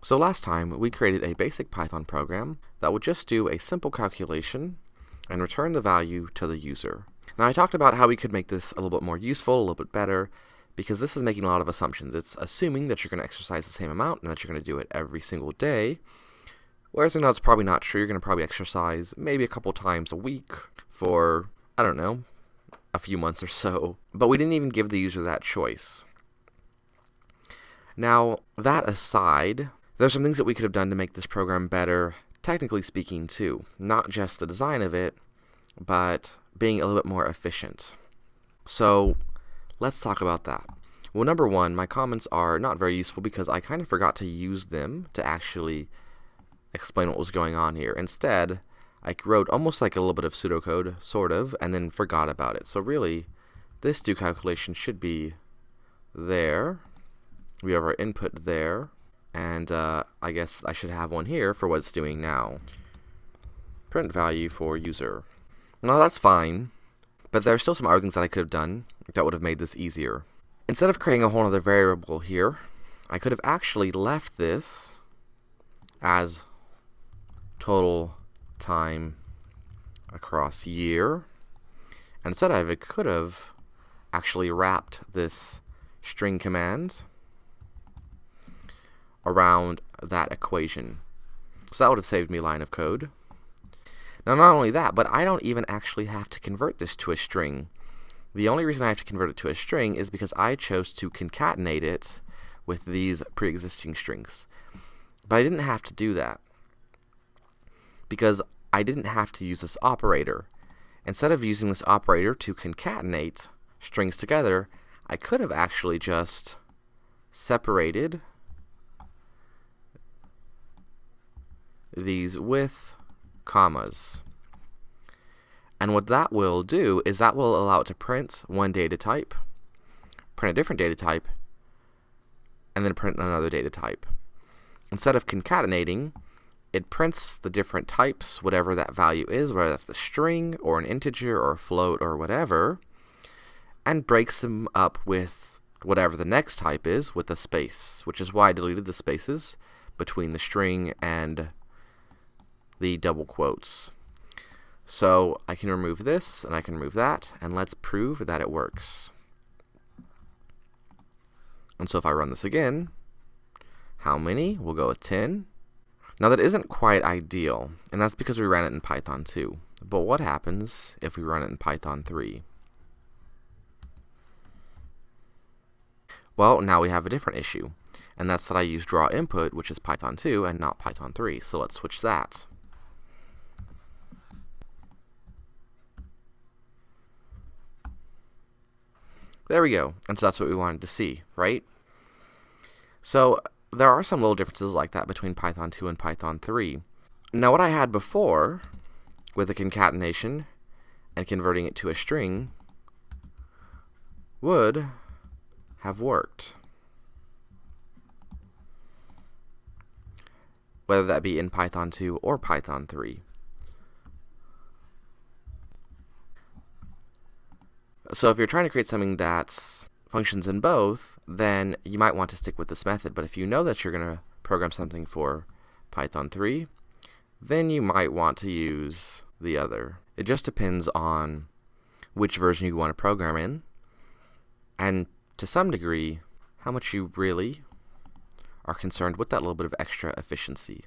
So last time, we created a basic Python program that would just do a simple calculation and return the value to the user. Now I talked about how we could make this a little bit more useful, a little bit better, because this is making a lot of assumptions. It's assuming that you're going to exercise the same amount and that you're going to do it every single day, whereas that's probably not true. You're going to probably exercise maybe a couple times a week for, I don't know, a few months or so. But we didn't even give the user that choice. Now, that aside, there's some things that we could have done to make this program better, technically speaking too. Not just the design of it, but being a little bit more efficient. So let's talk about that. Well, number one, my comments are not very useful because I kind of forgot to use them to actually explain what was going on here. Instead, I wrote almost like a little bit of pseudocode, sort of, and then forgot about it. So really, this do calculation should be there. We have our input there, and I guess I should have one here for what it's doing now. Print value for user. Now that's fine, but there are still some other things that I could have done that would have made this easier. Instead of creating a whole other variable here, I could have actually left this as total time across year. And instead I could have actually wrapped this string command around that equation. So that would have saved me a line of code. Now not only that, but I don't even actually have to convert this to a string. The only reason I have to convert it to a string is because I chose to concatenate it with these pre-existing strings. But I didn't have to do that because I didn't have to use this operator. Instead of using this operator to concatenate strings together, I could have actually just separated these with commas. And what that will do is that will allow it to print one data type, print a different data type, and then print another data type. Instead of concatenating, it prints the different types, whatever that value is, whether that's a string or an integer or a float or whatever, and breaks them up with whatever the next type is with a space, which is why I deleted the spaces between the string and the double quotes. So I can remove this and I can remove that, and let's prove that it works. And so if I run this again, how many? We'll go with 10. Now that isn't quite ideal, and that's because we ran it in Python 2. But what happens if we run it in Python 3? Well, now we have a different issue, and that's that I use draw input, which is Python 2 and not Python 3. So let's switch that. There we go. And so that's what we wanted to see, right? So there are some little differences like that between Python 2 and Python 3. Now what I had before with the concatenation and converting it to a string would have worked, whether that be in Python 2 or Python 3. So if you're trying to create something that's functions in both, then you might want to stick with this method. But if you know that you're going to program something for Python 3, then you might want to use the other. It just depends on which version you want to program in, and to some degree, how much you really are concerned with that little bit of extra efficiency.